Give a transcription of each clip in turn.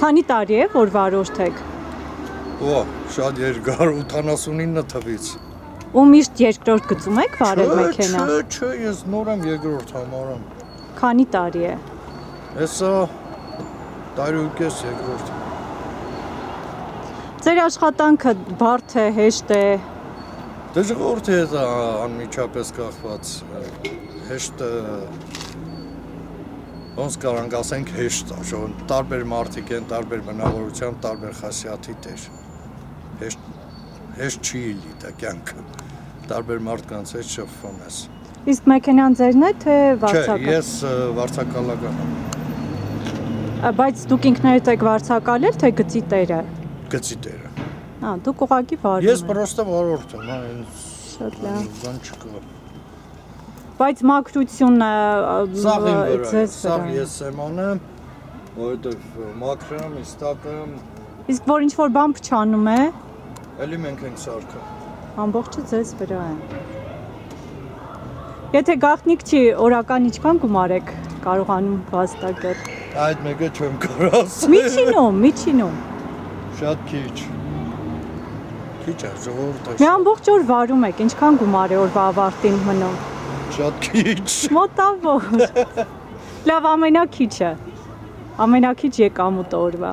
Քանի տարի է, որ վարորդ եք։ Ո, շատ երկար 89 թվից։ Ու միշտ երկրորդ գծում եք վարել մեքենա։ Չէ, ես նոր եմ երկրորդ համարում։ Քանի տարի է։ Հեսա տարուկես երկրորդ։ Ձեր աշխատանքը բարդ է, հեշտ է։ Դժվարդ է դա անմիջապես կախված։ Հեշտ ոնց կարանք ասենք հեշտ է, շոն տարբեր մարդիկ են, տարբեր բնավորությամբ, տարբեր խասյաթի տեր։ Հեշտ չի լի դա կյանքը։ Տարբեր մարդկանց հետ շփվում ես։ Իսկ մեքենան ձերն է, թե վարձակալ։ Չէ, ես վարձակալական եմ։ Բայց դուք ինքներդ եք վարձակալել, թե գծի տերը։ Գծի տերը։ Դուք ուղղակի վարում եք։ Ես պրոստը վարորդ եմ, ինձ Շատ լավ։ բան չկա։ Բայց մաքրությունը ձեզ վրա է, ես եմ, որովհետև մաքրում եմ, իստակ եմ։ Իսկ որ ինչ-որ բան փչանում է, էլի մենք ենք սարքում։ ամբողջը ձեզ վրա է։ Եթե գաղտնիք չի, օրական ինչքան գումար եք կարողանում վաստակել։ Այդ մեկը չեմ կարող ասել։ Միջինում։ Շատ քիչ։ Քիչ է, ժողովուրդը։ Մի ամբողջ օր վարում եք, ինչքան գումար է օրվա ավարտին մնում։ Շատ քիչ։ Մոտավոր։ Լավ, ամենակիչը։ Ամենակիչ եկամուտը օրվա։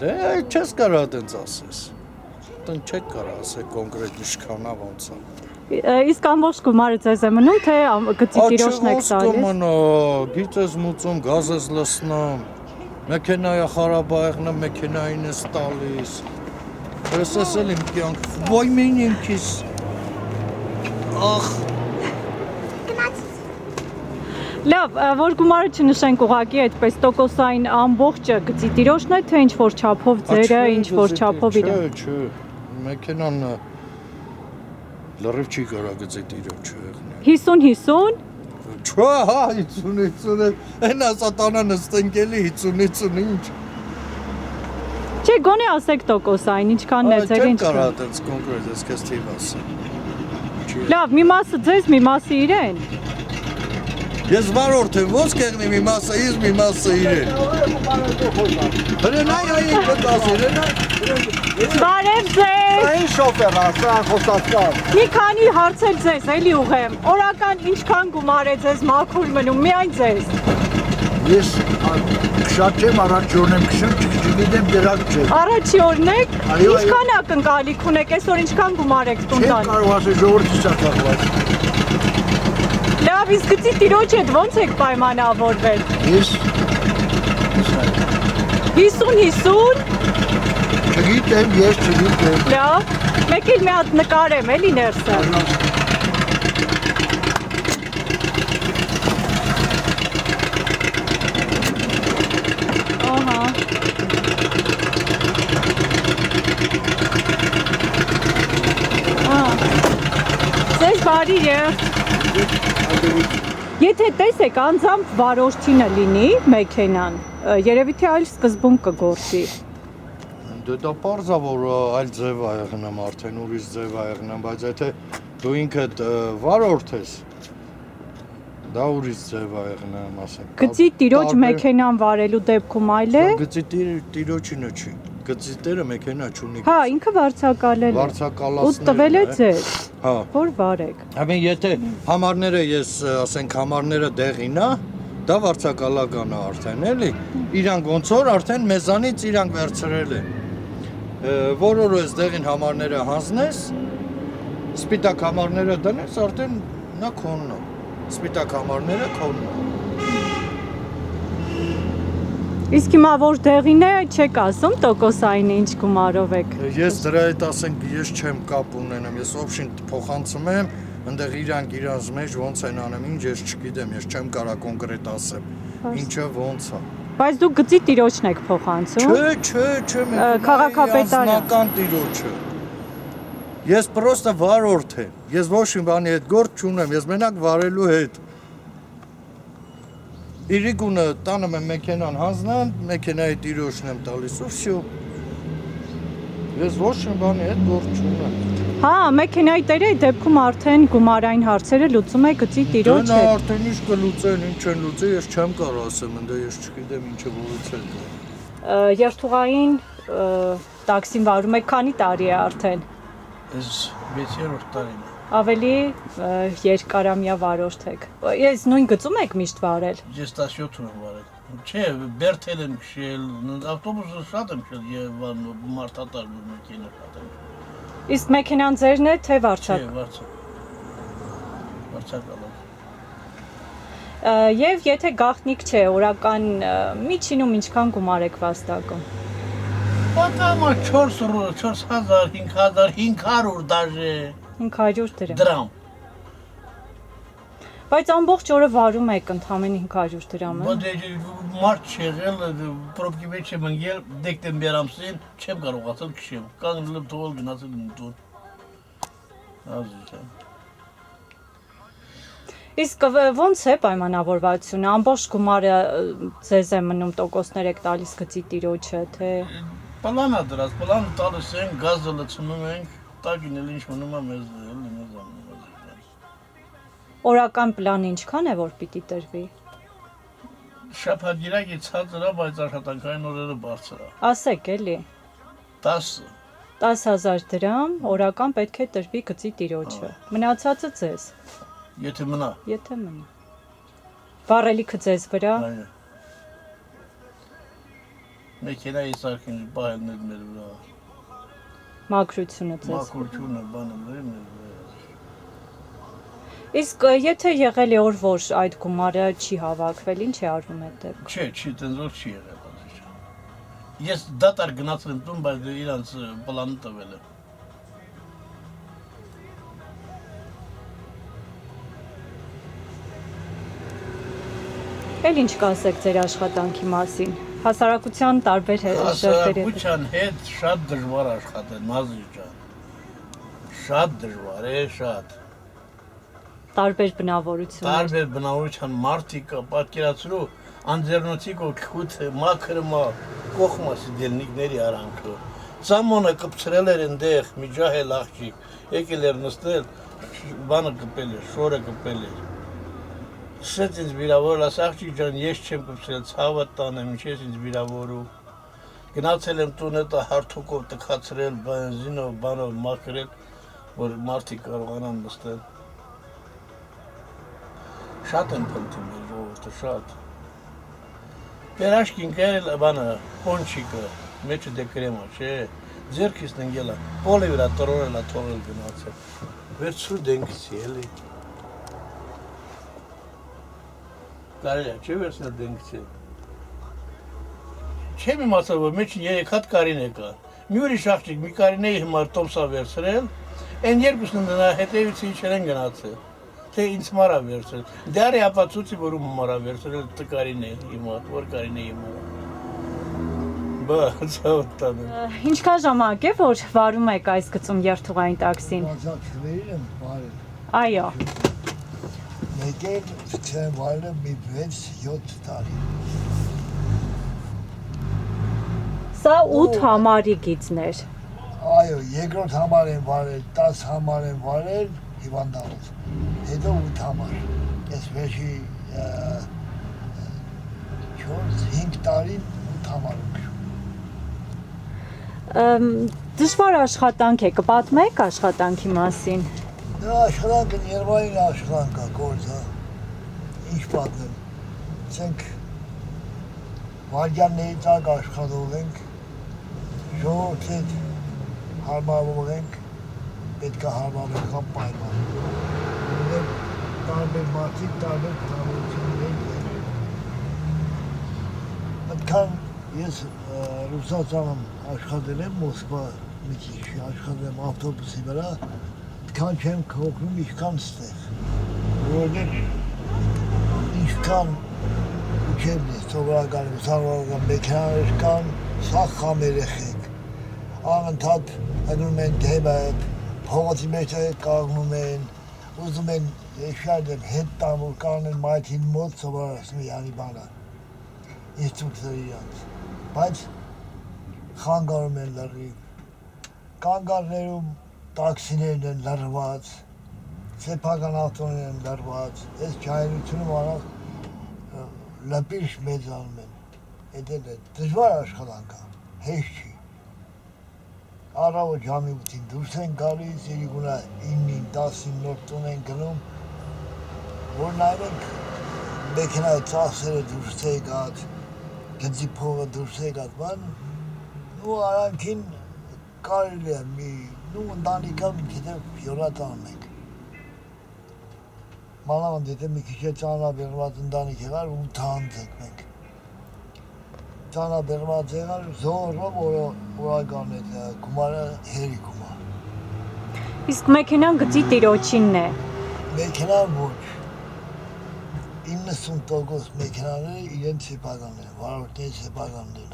Դե չես կարող այդպես ասես։ Դեն չեք կարող ասել կոնկրետ ինչքանա ոնց է։ Իսկ ամբողջ գումարը ձեզ է մնում, թե գծի տիրոջն եք տալիս։ Գիծ ես մուծում, գազ ես լցնում, մեքենայը խարաբա եղնը մեքենային ես տալիս։ Ես էլ իմ կյանք, ոյ մին ինքիս։ Ախ։ Լավ, որ գումարը չնշենք ուղղակի այդպես տոկոսային ամբողջը գծի տիրոջն է, թե ինչ-որ չափով ձերը, ինչ-որ չափով իրեն։ Չէ, մեքենան լրիվ չի կարա գծի տիրոջ եղնի։ 50-50։ Չէ, հա, 50-50, այն ասատանա նստենկելի 50-50 ինչ։ Չէ, գոնե ասեք տոկոսային, ինչքանն է ձեր Չեմ ինչքան։ կարա այդպես կոնկրետ ես քեզ թիվ ասեմ։ Լավ, մի մասը ձեզ, մի մասը իրեն։ Ես վարորդ եմ, ոնց կեղնի մի մասը իզ, մի մասը իրեն։ Հրենայ, այն կտաս, հրենայ։ Բարև ձեզ։ Այն շոֆեր է, սրան խոսացկար։ Մի քանի հարցեր ձեզ, էլի ուղեմ։ Օրական ինչքան գումար է ձեզ մաքուր մնում, միայն ձեզ։ Ես շատ չեմ առաջ օրն եմ քշում, չգիտեմ դրակ չէ։ Առաջի օրն եք։ Այո, Ինչքան ակնկալիք ունեք, այսօր ինչքան գումար եք տուն Չեմ տան։ կարող ասել ժողովրդի սակախված։ Լավ, իսկ գծի տիրոջ հետ ոնց եք պայմանավորվել։ Ես 50-50։ չգիտեմ, ես չգիտեմ։ Լավ, մեկ էլ մի հատ նկարեմ, էլի ներսը։ Ահա։ Ձեզ բարի եղ։ Եթե տեսեք անձամբ վարորդինը լինի մեքենան, երևի թե այլ սկզբում կգործի։ Դե դա պարզ է, որ այլ ձև է եղնեմ արդեն, ուրիշ ձև է եղնեմ, բայց եթե դու ինքդ վարորդ ես, դա ուրիշ ձև է եղնեմ, ասենք։ Գծի տիրոջ մեքենան վարելու դեպքում այլ է։ Գծի տիրոջինը չի, գծի տերը մեքենա չունի։ Հա, ինքը վարձակալել է։ Վարձակալացնել Ու տվել է ձեզ, Հա։ որ վարեք։ Ամեն եթե համարները ես ասենք համարները դեղին է, դա վարձակալական է արդեն, էլի։ Իրանք ոնց որ արդեն մեզանից իրանք վերցրել են։ Որորը ես դեղին համարները հանձնես, սպիտակ համարները դնես, արդեն նա քոնն է։ Սպիտակ համարները քոնն է։ Իսկ հիմա որ դեղին է, չեք ասում տոկոսային ինչ գումարով եք։ Ես դրա հետ ասենք ես չեմ կապ ունենամ, ես օփշին փոխանցում եմ, այնտեղ իրանք իրանց մեջ ոնց են անում, ինչ ես չգիտեմ, ես չեմ կարա կոնկրետ ասեմ, ինչը ոնց է։ Բայց դուք գծի տիրոջն եք փոխանցում։ Չէ, Քաղաքապետարան։ անձնական տիրոջը։ Ես պրոստը վարորդ եմ, ես ոչ մի բանի հետ գործ չունեմ, ես մենակ վարելու հետ։ Իրիկունը տանում եմ մեքենան հանձնան, մեքենայի տիրոջն եմ տալիս ու վсё։ Ես ոչ մի բանի հետ գործ չունեմ։ Հա, մեքենայի տերը դեպքում արդեն գումարային հարցերը լուծում է գծի տիրոջ Դա հետ։ արդեն ինչ կլուծեն, ինչ չեն լուծի, ես չեմ կարող ասեմ, ընդ ես չգիտեմ ինչը որից է դա։ Երթուղային տաքսին վարում եք քանի տարի է արդեն։ Ես 6-րդ տարին եմ։ Ավելի երկարամյա վարորդ եք։ Ես նույն գծում եք միշտ վարել։ Ես 17 եմ վարել։ Չէ, բերթել եմ քշել, ավտոբուսը շատ եմ քշել եւ մարդատար մեքենա շատ եմ։ Իսկ մեքենան ձերն է, թե Չէ, վարձակ։ վարձակալով։ Եվ եթե գաղտնիք չէ, օրական միջինում ինչքան գումար եք վաստակում։ Պատամա 4,000, 5,500 դաժե 500 դրամ։ դրամ։ Բայց ամբողջ օրը վարում եք ընդամենը 500 դրամ, է։ Բայց մարդ չեղել, պրոբկի մեջ եմ ընկել դեկտեմբեր ամսին, չեմ կարողացել քշել։ Կանգնել եմ թողել գնացել եմ տուն։ Ազիզ։ Իսկ ո՞նց է պայմանավորվածությունը, ամբողջ գումարը ձեզ է մնում, տոկոսներ եք տալիս գծի տիրոջը, թե Պլանա դրած, պլանը տալիս ենք, գազը լցնում ենք, տակին էլ ինչ մնում է մեզ օրական պլանը ինչքան է, որ պիտի տրվի։ Շաբաթ-կիրակի ցածր է, բայց աշխատանքային օրերը բարձր է։ Ասեք էլի, 10 10,000 դրամ օրական պետք է տրվի գծի տիրոջը։ Մնացածը ձեզ, Եթե մնա։ եթե մնա։ Վառելիքը ձեզ վրա։ Այո։ Մեքենայի սարքին բայելն է մեր վրա։ Մաքրությունը ձեզ։ Մաքրությունը բանը մեր վրա։ Իսկ եթե եղել է օր, որ այդ գումարը չի հավաքվել, ինչ է արվում այդ դեպքում։ Չէ, չի տենզոր չի եղել այդպես։ Ես դատար գնացել եմ տուն, բայց իրանց պլանը տվել եմ։ Էլ ինչ կասեք ձեր աշխատանքի մասին։ Հասարակության տարբեր շերտերի հետ։ Հասարակության հետ շատ դժվար աշխատել, Նազի ջան։ Շատ դժվար է, շատ։ Տարբեր բնավորություններ։ Տարբեր բնավորության մարդիկ պատկերացրու անձեռնոցիկ ու քուտ մաքրմա կողմասի դելնիկների արանքը։ Ծամոնը կպցրել էր այնտեղ, միջահել աղջիկ, եկել էր նստել, բանը կպել էր, շորը կպել էր։ Շետ ինձ վիրավորել, ասա աղջիկ ջան, ես չեմ կպցրել, ցավը տանեմ, ինչ ես ինձ վիրավորում։ Գնացել եմ տուն հետո հարթուկով տքացրել, բենզինով, բանով մաքրել, որ մարդիկ կարողանան նստել։ Շատ եմ փնտրում մեր ժողովուրդը, շատ։ Պերաշկին կերել բանը, պոնչիկը, մեջը դե կրեմա, չէ, ձերքից ընկել է, պոլի վրա տրորել է, թողել գնացել։ Վերցրու դենքցի, էլի։ Կարելի է, չէ վերցնել դենքցի։ Չեմ իմացել, որ մեջին 3 հատ կարինե կա։ Մի ուրիշ աղջիկ մի կարինեի հիմար տոմսա վերցրել, այն երկուսն նրա հետևից ինչ են գնացել։ Թե ինձ մարա վերցրել։ Դարի ապացուցի, որ ում մարա վերցրել տկարին է հիմար, որ կարին է հիմար։ Բա, ցավտան։ Ինչքան ժամանակ է, որ վարում եք այս գծում երթուղային տաքսին։ Մազակվերին եմ վարել։ Այո։ Մեկ էլ չեմ վարել մի 6-7 տարի։ Սա 8 համարի գիծներ։ Այո, երկրորդ համար եմ վարել, 10 համար եմ վարել հիվանդանոց, հետո 8 համար, ես վերջի 4-5 տարին 8 համար եմ քշում։ Դժվար աշխատանք է, կպատմեք աշխատանքի մասին։ Դա աշխատանքը ներվային աշխատանք է, գործը, ինչ պատմեմ, ցենք վարյանների տակ աշխատող ենք, ժողովրդի հետ հարմարվող ենք, պետք է հարմարվենք պայման։ Ուներ տարբեր մարդիկ, տարբեր բնավորություններ են։ Այդքան ես Ռուսաստանում աշխատել եմ, Մոսկվա մի քիչ աշխատել եմ ավտոբուսի վրա, այդքան չեմ քողնում, ինչքան ստեղ։ Որովհետև ինչքան ուչերն է, սովորական, ուսանողական մեքենաներ կան, սաղ խամ երեխեք, անընդհատ հնում են դեմը, փողոցի մեջ կաղնում են, ուզում են եշարդել հետ տան, որ կանեն մայթին մոտ սովորացնում յանի բանը, ինստրուկտորի իրանց, բայց խանգարում են լրիվ, կանգարներում տաքսիներն են լրված, սեփական ավտոներն են լրված, այս չայնությունում արավ լպիրշ մեծանում են, Էդել է դժվար աշխատանք է, հեշտ չի։ Առավոտ ժամի 8-ին դուրս են գալիս, երիկունա 9-ին, 10-ին նոր տուն են գնում, որ նայենք մեքենայի ծախսերը դուրս է եկած, գծի փողը դուրս է եկած, բան, ու արանքին կարելի է մի, ու ընտանիքա մինչև յորատանում ենք։ Մանավանդ եթե մի քիչ է ծանրաբեռնված ընտանիք եղար, 8 անձ ենք մենք։ Ծանրաբեռնված եղար, զորով օրական է, գումարը հերիքում է։ Իսկ մեքենան գծի տիրոջինն է։ Մեքենան ոչ։ 90% մեքենաները իրենց սեփականն են, վարորդների սեփականն են։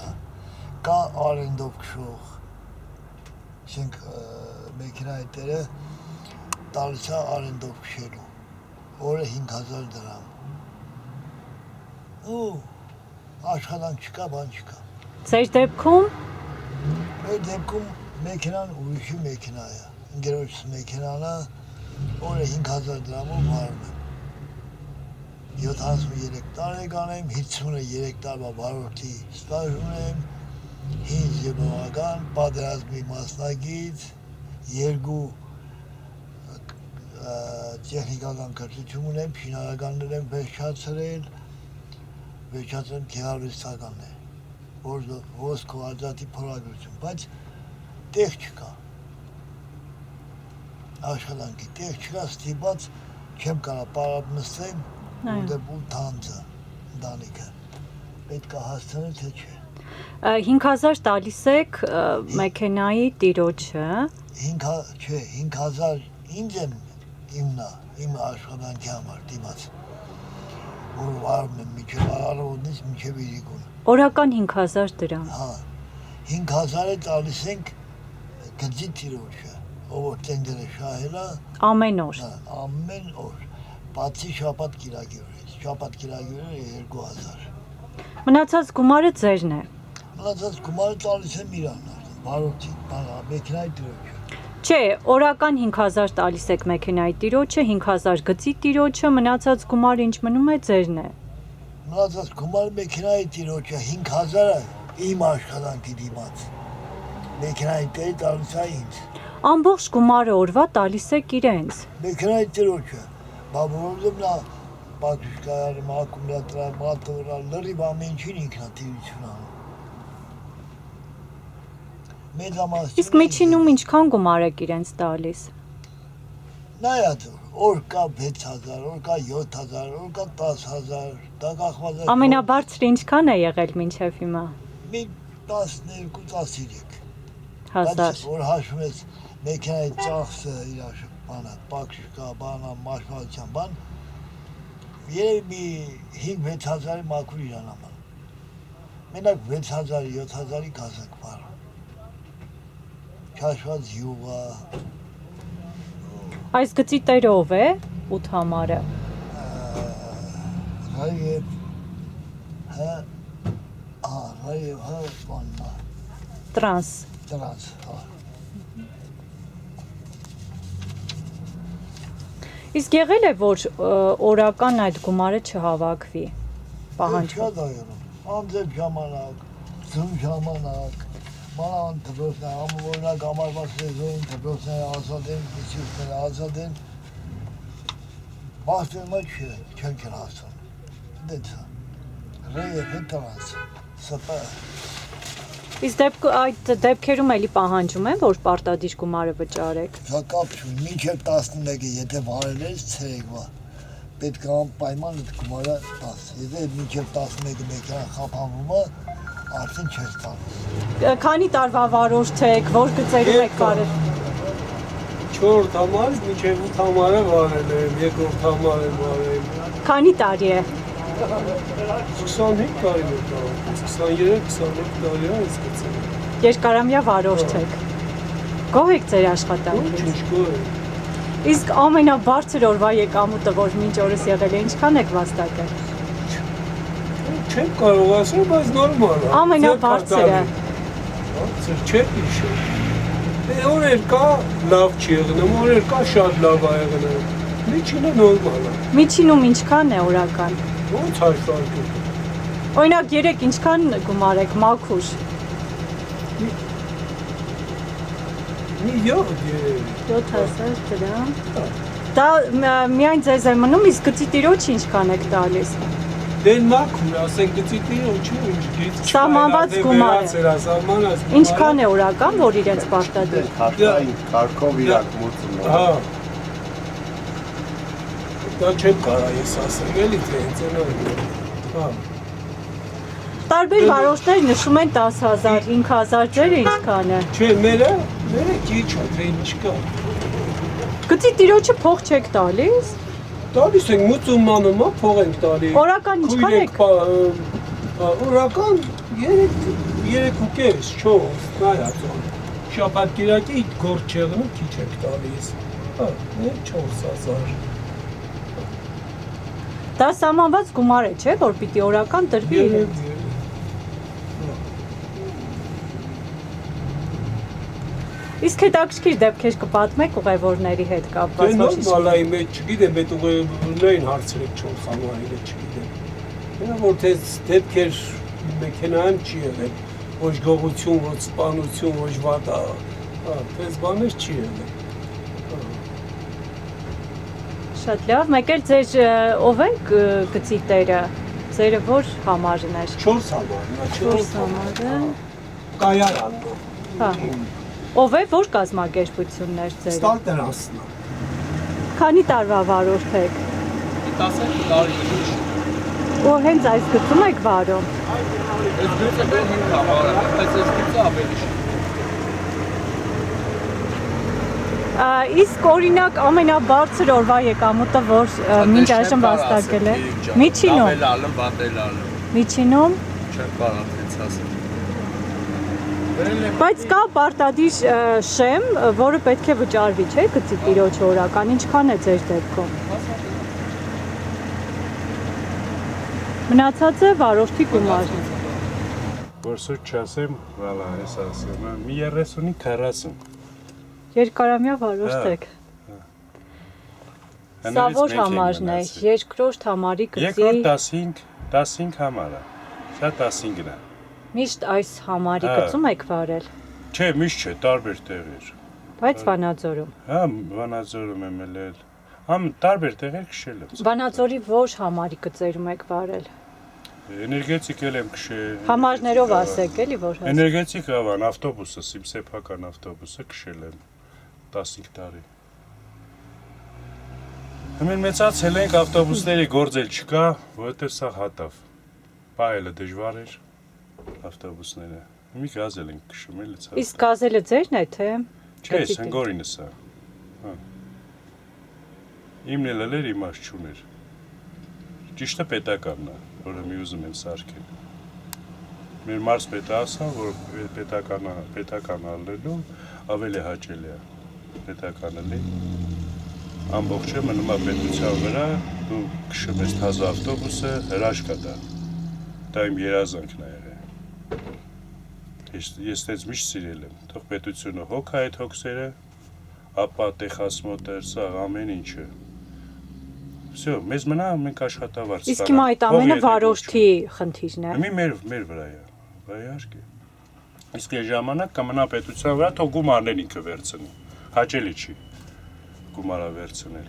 Կա արենդով քշող։ Ասենք մեքենայի տերը տալիս է արենդով քշելու։ Օրը 5000 դրամ։ Ու աշխատանք չկա, բան չկա։ Ձեր դեպքում Մեր դեպքում մեքենան ուրիշի մեքենա է։ Ընկերոջս մեքենան է, օրը 5000 դրամով վարում եմ։ 73 տարեկան եմ, 53 տարվա վարորդի ստաժ ունեմ, 5 զինվորական, պատերազմի մասնագիծ, 2 տեխնիկական կրթություն ունեմ, շինարարականներ եմ վերջացրել գեղարվեստականն է, որ ոսկ ու արծաթի փորագրություն, բայց տեղ չկա, աշխատանքի տեղ չկա, ստիպված չեմ կարա պարապ նստեմ, որտեղ 8 անձը ընտանիքը, պետք է հասցնել, թե չէ։ 5000 տալիս եք մեքենայի տիրոջը։ 5000 ինձ եմ իմ աշխատանքի համար դիմաց, որ վարում եմ մինչև առավոտից մինչև իրիկուն։ Օրական 5000 դրամ։ Հա, 5000-ը տալիս ենք գծի տիրոջը, ով որ տենդերը շահել է։ Ամեն օր։ Ամեն օր, բացի շաբաթ կիրակերից, շաբաթ կիրակերը 2000։ Մնացած գումարը ձերն է։ Մնացած գումարը տալիս եմ իրան, վարորդի, մեքենայի տիրոջը։ Չէ, օրական 5000 տալիս եք մեքենայի տիրոջը, 5000 գծի տիրոջը, մնացած գումարը ինչ մնում է ձերն է։ Մնացած գումարը մեքենայի տիրոջը 5000-ը իմ աշխատանքի դիմաց։ Մեքենայի տերը տալիս է ինձ։ Ամբողջ գումարը օրվա տալիս եք իրենց։ Մեքենայի տիրոջը, բաբորոզում նա բակշկայարը, ակումուլյատորը, մատորը, լրիվ ամեն ինչին ինքնատիրություն անում։ Իսկ միջինում ինչքան գումար եք իրենց տալիս։ Նայած օր կա 6000, օր կա 7000, օր կա 10000, դա կախված է։ Ամենաբարձրը ինչքան է եղել մինչև հիմա։ Մի 12-13 հազար։ Որ հաշվում ես մեքենայի ծախսը իր բանը, բակշկա, բանը, մաշվածության բան, երբ մի 5-6000-ի մաքուր իրան աման։ Մենակ 6000-7000-ի կազակ բառ։ Քաշված յուղա։ Այս գծի տերը ով է 8 համարը։ Ռայև հա ռայև հա բաննա։ Տրանս։ Հա։ Իսկ եղել է որ օրական այդ գումարը չհավաքվի։ Պահանջվում։ Շատ այրում։ Անձև ժամանակ, ձուն ժամանակ, մանավանդ դպրոցները, ամենօրինակ ամառվա սեզոնին դպրոցները ազատ են, դպրոցները ազատ են, բաստերմա չեն հասցան, դեցա, ռեև է տրանց, սպա։ Իսկ այդ դեպքերում էլի պահանջում են, որ պարտադիր գումարը վճարեք։ Դա կապ չունի, մինչև 11-ը եթե վարել ես ցերեկվա, պետք է անպայման այդ գումարը տաս, եթե մինչև 11-ը մեքենա խափանվում է, արդեն չես տալիս։ Քանի տարվա վարորդ եք, որ գծերում եք վարել։ 4 համարից մինչև 8 համարը վարել եմ, երկրորդ համարը վարել։ Քանի տարի է։ 25 տարի է դա, 23-25 տարի է այս գծը։ Երկարամյա վարորդ եք։ Գոհ եք ձեր աշխատանքից։ Ինչ գոհ եմ։ Իսկ ամենաբարձր օրվա եկամուտը, որ մինչ օրս եղել է, ինչքան եք վաստակել։ Չեմ կարող ասել, բայց նորմալ է։ Ամենաբարձրը։ Բարձր չէ իշը։ Օրեր կա լավ չի եղնում, օրեր կա շատ լավ է եղնում։ Միջինը նորմալ է։ Միջինում ինչքան է օրական։ Ոնց հաշվարկել։ Օրինակ 3 ինչքան գումար եք մաքուր։ Մի 7000 դրամ։ Դա միայն ձեզ է մնում, իսկ գծի տիրոջ ինչքան եք տալիս։ Դեն մաքուր, ասենք գծի տիրոջ ինչ Սահմանված գումար է։ Ինչքան է օրական, որ իրենց պարտադիր։ Կարգով իրանք մուծում են։ Հա։ Դա չեմ կարա ես ասել, էլի թե հենց այնա։ Հա։ Տարբեր վարորդներ նշում են 10000, 5000, ձերը ինչքան է։ Չէ, մերը քիչ է, թե ինչ կա։ Գծի տիրոջը փող չեք տալիս։ Տալիս ենք մուծում անում, փող ենք տալի։ Օրական ինչքան եք։ Օրական 3.5, 4, նայած։ Շաբաթ կիրակի գործ չեղնում քիչ եք տալիս։ Հա, 4000։ Դա սահմանված գումար է, չէ, որ պիտի օրական տրվի իրենց։ Իսկ հետաքրքիր դեպքեր կպատմեք ուղևորների հետ կապված, Դե նորմալ է, մեջ չգիտեմ, այդ ուղևորներին հարցրեք 4 համարերը չգիտեմ։ Նա որ թե դեպքեր մեքենայում չի եղել, ոչ գողություն, ոչ սպանություն, ոչ վատ, այդպես բաներ չի եղել։ Շատ լավ, մեկ էլ ձեր ով է գծի տերը, ձերը որ համարն էր։ 4 համարն է, 4 համարը։ Կայարանն է։ Հա։ Ով է, որ կազմակերպություններ ձերը։ Ստալտերանսն է։ Քանի տարվա վարորդ եք։ 15 տարի է։ Ու հենց այս գծում եք վարում։ Այս գծը բեր 5 համար է, բայց այս գծը ավելի շուտ։ Իսկ օրինակ ամենաբարձր օրվա եկամուտը, որ մինչ այժմ վաստակել է։ Միջինում։ Ավելալը, բատելալը։ Միջինում։ Չեմ կարող դից ասել։ Բայց կա պարտադիր շեմ, որը պետք է վճարվի, չէ՞, գծի տիրոջ օրական, ինչքան է ձեր դեպքում։ Մնացածը վարորդի գումար։ Որ սուտ չասեմ, վալա, ես ասեմ, մի 30-ի 40։ Երկարամյա վարորդ եք։ Սա որ համարն է, երկրորդ համարի գծի։ Երկրորդ 15 համարը, սա 15-ն է։ Միշտ այս համարի գծում եք վարել։ Չէ, միշտ չէ, տարբեր տեղեր։ Բայց Վանաձորում։ Հա, Վանաձորում եմ ելել։ Համ տարբեր տեղեր քշել եմ։ Վանաձորի որ համարի գծերում եք վարել։ Էներգետիկ էլ եմ քշել։ Համարներով ասեք, էլի որ հաս։ Էներգետիկ ավան ավտոբուսը, սիպսեփական ավտոբուսը քշել եմ 15 տարի։ Մենք մեծացել ենք ավտոբուսների գործել չկա, որովհետև սա հատավ։ Բայելը դժվար էր ավտոբուսները։ Մի գազել ենք քշում էլի ցած։ Իսկ գազելը ձերն է, թե։ Չէ, Սնգորինս է։ Հա։ Իմն էլ էր, իմաստ չուներ։ Ճիշտը պետականն է, որը մի ուզում են սարքել։ Մեր մարզպետը ասա, որ պետական ալնելու ավելի հաճելի է։ Պետականը լի։ Ամբողջը մնում է պետության վրա, դու քշում ես թազ ավտոբուսը, հրաշք է դա։ Դա իմ երազանքն է եղել։ Ես դες միշտ սիրել եմ, թող պետությունը հոգ է այդ հոգսերը, ապա տեխասմոտեր, սա ամեն ինչը։ Всё, մեզ մնա մենք աշխատավարձ Իսկ հիմա այդ ամենը վարորդի խնդիրն է։ Մի մեր վրա է, իհարկե։ Իսկ այս ժամանակ կմնա պետության վրա, թող գումարներ ինքը վերցնի։ Հաճելի չի գումարը վերցնել։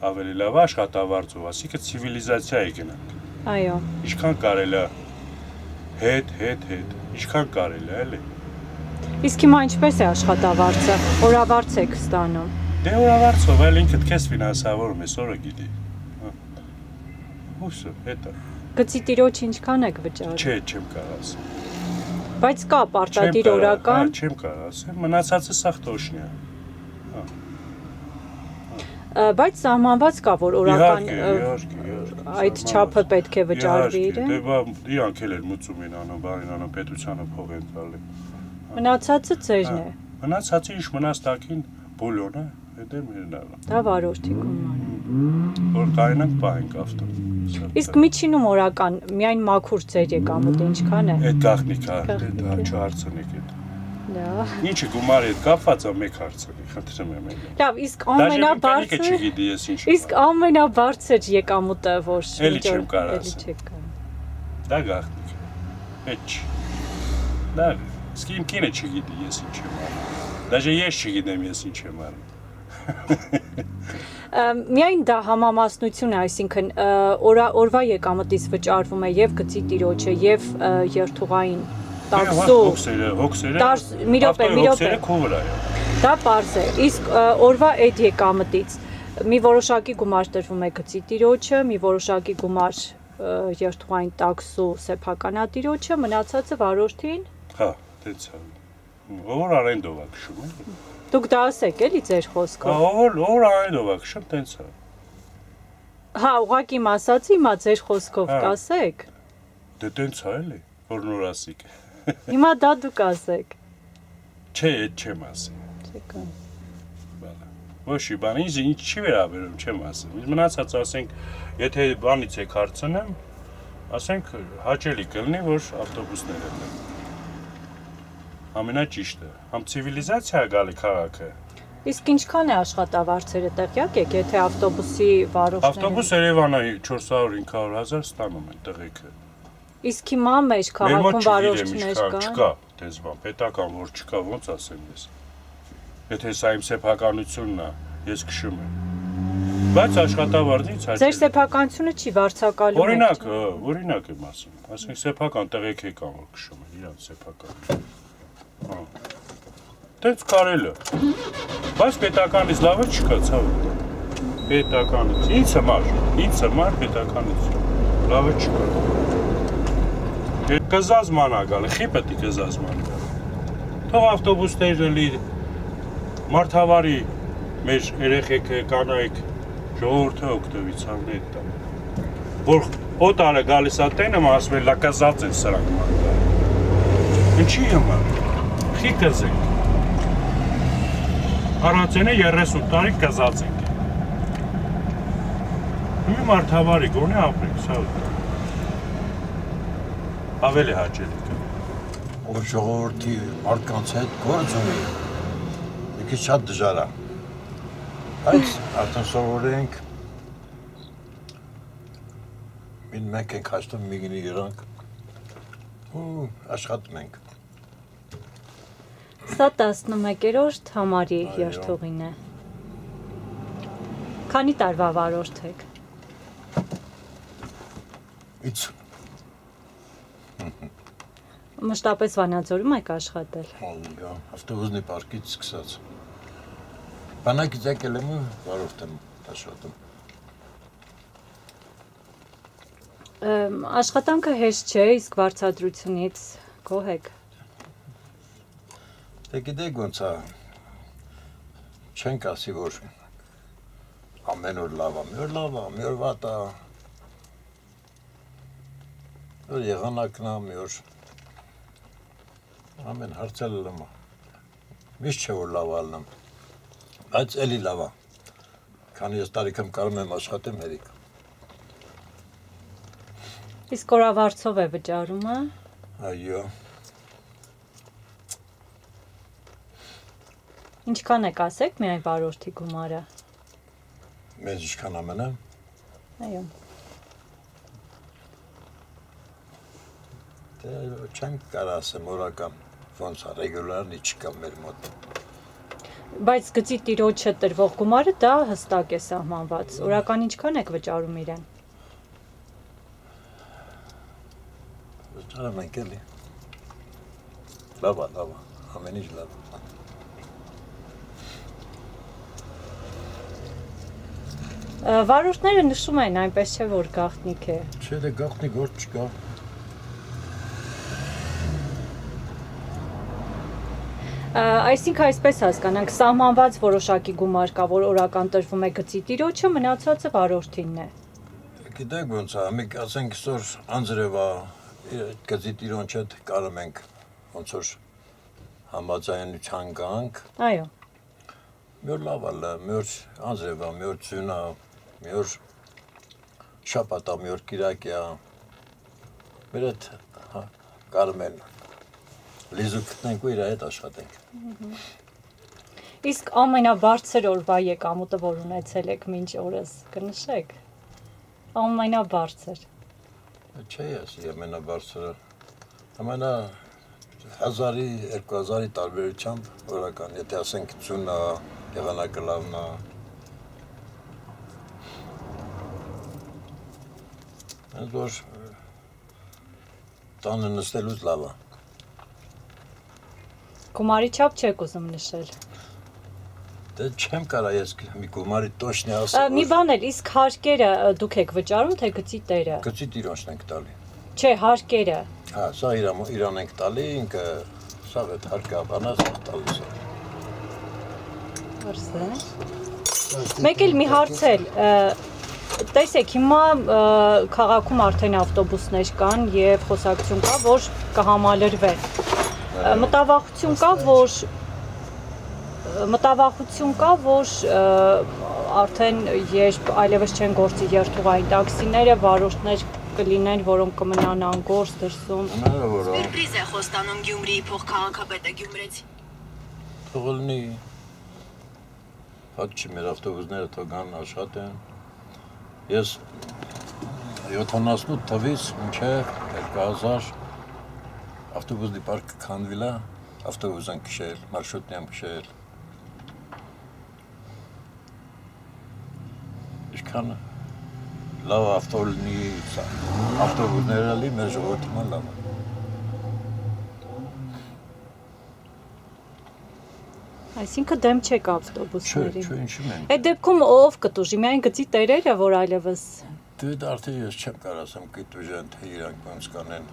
Ավելի լավ աշխատավարձով, ասիկը ցիվիլիզացիա է գնանք։ Այո։ Ինչքան կարելի է հետ, ինչքան կարելի է, էլի։ Իսկ հիմա ինչպես է աշխատավարձը։ Օրավարձ եք ստանում։ Դե օրավարձով, այլ ինքդ քեզ ֆինանսավորում ես, օրը գիտի։ Ուսը, հետո։ Գծի տիրոջ ինչքան եք վճարում։ Չէ, չեմ կարող ասել։ Բայց կա պարտադիր օրական։ Չեմ կարող ասել, մնացածը սաղ տոշնի է։ Բայց սահմանված կա, որ օրական Իհարկե։ այդ չափը պետք է վճարվի իրեն։ Դե բա իրանք էլ մուծում են անում, բանին անում, պետությանը փող են տալի։ Մնացածը ձերն է։ Մնացածը ինչ մնաց տակին բոլոնը, դա մերն է։ Դա վարորդի գումար։ Որ կարենանք պահենք ավտո։ Իսկ միջինում օրական միայն մաքուր ձեր եկամուտը ինչքան է։ Այդ գաղտնիքա, դա չհարցնեք այդ։ Դա։ Ինչը գումարի հետ կապված է մեկ հարցնի, խնդրում եմ էլի։ Լավ, իսկ ամենաբարձր չգիտի ես ինչ։ Իսկ ամենաբարձր եկամուտը որ Էլի չեմ կարող ասել։ չեք կարող։ Դա գաղտնիք։ Պետք չի։ Դա իսկ իմ կինը չգիտի ես ինչ եմ անում։ Դաժե ես չգիտեմ ես ինչ եմ անում։ Միայն դա համամասնություն է, այսինքն օրվա եկամտից վճարվում է եւ գծի տիրոջը եւ երթուղային տաքսու հոգսերը մի րոպե քո վրա է։ Դա պարզ է, իսկ օրվա այդ եկամտից մի որոշակի գումար տրվում է գծի տիրոջը, մի որոշակի գումար երթուղային տաքսու սեփականատիրոջը, մնացածը վարորդին։ Հա, դից է։ Ով արենդով է քշում։ Դուք դա ասեք էլի ձեր խոսքով։ Ով արենդով է քշում, տենց է։ Հա, ուղղակի իմ ասացի, հիմա ձեր խոսքով կասեք։ Դե տենց է էլի, որ նոր ասիկ։ Հիմա դա դուք ասեք։ Չէ, այդ չեմ ասի։ Չեկան։ Ոչի, բան ինձ չի վերաբերում, չեմ ասի։ Մնացած ասենք, եթե բանից եք հարցնեմ, ասենք հաճելի կլինի, որ ավտոբուսներ են։ Ամենաճիշտը, համ ցիվիլիզացիա է գալի քաղաքը։ Իսկ ինչքան է աշխատավարձերը տեղյակ եք, եթե ավտոբուսի վարորդները։ Ավտոբուս Երևանը 400-500 հազար ստանում են տղեկը։ Իսկ հիմա մեջ քաղաքում վարորդներ կան։ Չկա, դες բան, պետական որ չկա, ոնց ասեմ ես։ Եթե սա իմ սեփականությունն է, ես քշում եմ։ Բայց աշխատավարձից հաճելի։ Ձեր սեփականությունը չի վարձակալում։ Օրինակ եմ ասում։ Ասենք սեփական տղեկ եկան որ քշում են, իրանց սեփական։ Հա։ Դենց կարելի է։ Բայց պետականից լավը չկա, ցավ։ Պետականից։ Ինձ համար պետականից լավը չկա։ Կզազման է գալի, խի պետք է կզազման գալի։ Թող ավտոբուսները լի մարդավարի մեր երեխեքը, կանայք, ժողովուրդը օգտվի ցաննետ տա։ Որ օտարը գալիս է տենը, ասում են լակազած են սրանք մարդը։ Ինչի համար։ Խի կզենք։ Առանցենը 30 տարի կզած ենք։ Մի մարդավարի գոնե ապրենք, սա ավելի հաճելի կա։ Որ ժողովրդի մարդկանց հետ գործ ունի, մի քիչ շատ դժվար է։ Բայց արդեն սովորենք, մենք ենք հաշտում մի գինի իրանք ու աշխատում ենք։ Սա 11-րդ համարի երթուղին է։ Քանի տարվա վարորդ եք։ 50 Մշտապես Վանաձորում եք աշխատել։ Ավտոբուսնի պարկից սկսած։ Բանակից եկել եմ ու վարորդ եմ աշխատում։ Աշխատանքը հեշտ չէ, իսկ վարձատրությունից գոհ եք։ Դե գիտեք ոնց է, չենք ասի, որ ամեն օր լավ է, մի օր վատ է, մի օր եղանակն է, մի օր ամեն հարցել եմ, միշտ չէ որ լավ ալնեմ, բայց էլի լավ է, քանի ես տարիքեմ կարում եմ աշխատեմ հերիք։ Իսկ օրավարձով է վճարումը։ Այո։ Ինչքան եք ասեք միայն վարորդի գումարը։ Մեզ ինչքան ամենը։ Այո։ Դե չենք կարող ասեմ օրական, ոնց է ռեգուլարնի չկա մեր մոտ։ Բայց գծի տիրոջը տրվող գումարը դա հստակ է սահմանված։ Օրական ինչքան եք վճարում իրեն։ Վճարում ենք էլի։ Լավ է, ամեն ինչ լավ է։ Վարորդները նշում են այնպես չէ որ գաղտնիք է։ Չէ, դե գաղտնի գործ չկա։ Այսինքն այսպես հասկանանք, սահմանված որոշակի գումար կա, որ օրական տրվում է գծի տիրոջը, մնացածը վարորդինն է։ Գիտեք ոնց է, մենք ասենք այսօր անձրև է, գծի տիրոջ հետ կարում ենք ոնց որ համաձայնության գանք։ Այո։ Մի օր լավ է, մի օր անձրև է, մի օր ձյուն է, մի օր շաբաթ է, մի օր կիրակ է։ Մեր հետ կարում են լիզու գտնենք ու իր հետ աշխատենք։ Իսկ ամենաբարձր օրվա եկամուտը, որ ունեցել եք մինչ օրս, կնշեք։ Ամենաբարձր։ Չէ, ասի ամենաբարձրը։ Ամենա 1000-ի 2000-ի տարբերությամբ օրական, եթե ասենք ծունա, եղանակը լավն է։ Հենց որ տանը նստելուց լավ է։ Գումարի չափ չեք ուզում նշել։ Դե չեմ կարա ես մի գումարի տոշնի ասեմ։ Մի բան էլ, իսկ հարկերը դուք եք վճարում, թե գծի տերը։ Գծի տիրոջն ենք տալի։ Չէ, հարկերը։ Հա, սա իրան ենք տալի, ինքը սա վետ հարկա բանաս տալիս է։ Արսե։ Մեկ էլ մի հարց էլ, տեսեք, հիմա քաղաքում արդեն ավտոբուսներ կան եւ խոսակցություն կա, որ կհամալրվեն։ Մտավախություն կա, որ արդեն երբ այլևս չեն գործի երթուղային տաքսիները, վարորդներ կլինեն, որոնք կմնան անգործ դրսում։ Սուրպրիզ է խոստանում Գյումրիի փոխքաղաքապետը Գյումրեցի։ Թողնի հատ չի մեր ավտոբուսները թողան աշխատեն։ Ես 78 թվից մինչև 2000 ավտոբուսի պարկը քանդվիլ է, ավտոբուս են քշել, մարշրուտն են քշել։ Ինչքան լավ ավտոբուսները լի մեր ժողովրդին լավ է։ Այսինքն դեմ չեք ավտոբուսներին։ Չէ, ինչու՞ մենք։ Այդ դեպքում ով կտուժի, միայն գծի տերերը, որ այլևս։ Դե արդեն ես չեմ կարող ասեմ կտուժեն, թե իրանք ոնց կանեն։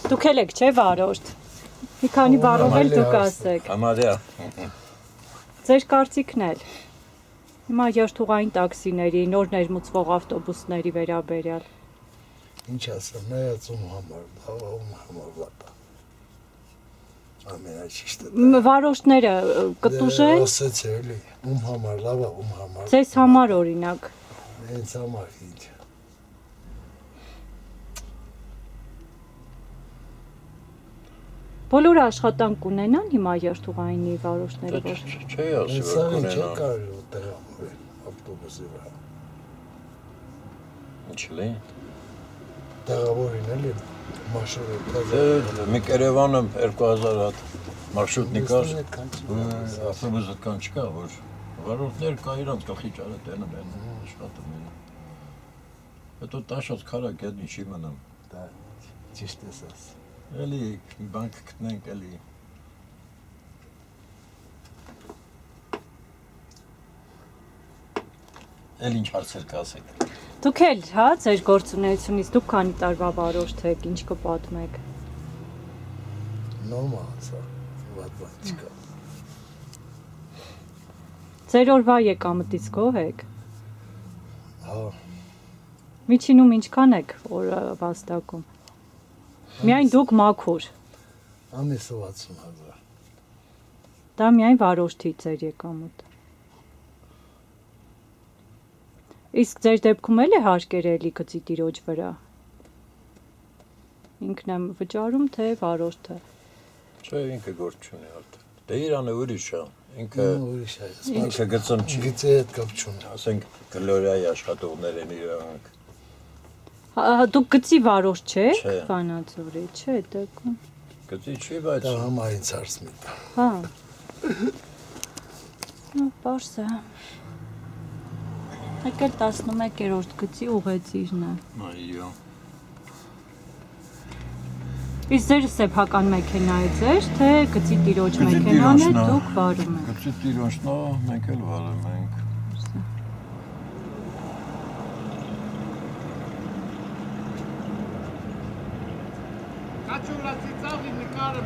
Դուք էլ եք, չէ՞ վարորդ։ Մի քանի բառով էլ դուք ասեք։ Համարյա։ Ձեր կարծիքն էլ։ Հիմա երթուղային տաքսիների, նոր ներմուծվող ավտոբուսների վերաբերյալ։ Ինչ ասեմ, նայած ում համար, ում համար վատ է։ Ամենաճիշտը։ Վարորդները կտուժեն։ Ասեց էլի, ում համար լավ է, ում համար։ Ձեզ համար օրինակ։ Հենց համար ինչ։ Բոլորը աշխատանք կունենան հիմա երթուղայինի վարորդները, որ Չէ, ասի որ Սա կունենան։ չէ կարող տեղավորել ավտոբուսի վրա։ Ինչ լի։ Տեղավորին էլի մարշրուտ։ Դե մի Երևանը 2000 հատ մարշրուտնի կար, ավտոբուսը կան չկա, որ վարորդներ կա իրանց գլխի ճարը տենում են, աշխատում են։ Հետո տաշած քարակ այդ ինչի մնամ։ Դա ճիշտ ես ասում։ Էլի մի բան կգտնենք էլի։ Էլ ինչ հարցեր կասեք։ դուք էլ, հա, ձեր գործունեությունից դուք քանի տարվա վարորդ եք, ինչ կպատմեք։ Նորմալ սա, վատ բան չկա։ Ձեր օրվա եկամտից գոհ եք։ Հա, Միջինում ինչքան եք օրը վաստակում։ Միայն դուք մաքուր։ ամիսը 60,000։ Դա միայն վարորդի ձեր եկամուտ։ Իսկ ձեր դեպքում էլ է հարկերը էլի գծի տիրոջ վրա։ Ինքն եմ վճարում, թե վարորդը։ Չէ, ինքը գործ չունի արդեն։ Դե Իրանը ուրիշ է, ինքը Ուրիշ է։ ինքը գծում չի։ Գծի հետ կապ չունի։ Ասենք գլորիայի աշխատողներ են իրանք։ Դուք գծի վարորդ չեք, Չէ։ Վանաձորի, չէ, դեպքում։ Գծի չի, բայց Դա համայնց հարց մի տա։ Հա։ Պարզ է։ Եկել 11-րդ գծի ուղեծիրն է։ այո։ Իսկ ձեր սեփական մեքենա է ձեր, թե գծի տիրոջ մեքենան է, դուք վարում եք։ Գծի տիրոջն է, մենք էլ վարում ենք։ Կաչուրացի ծաղի նկարը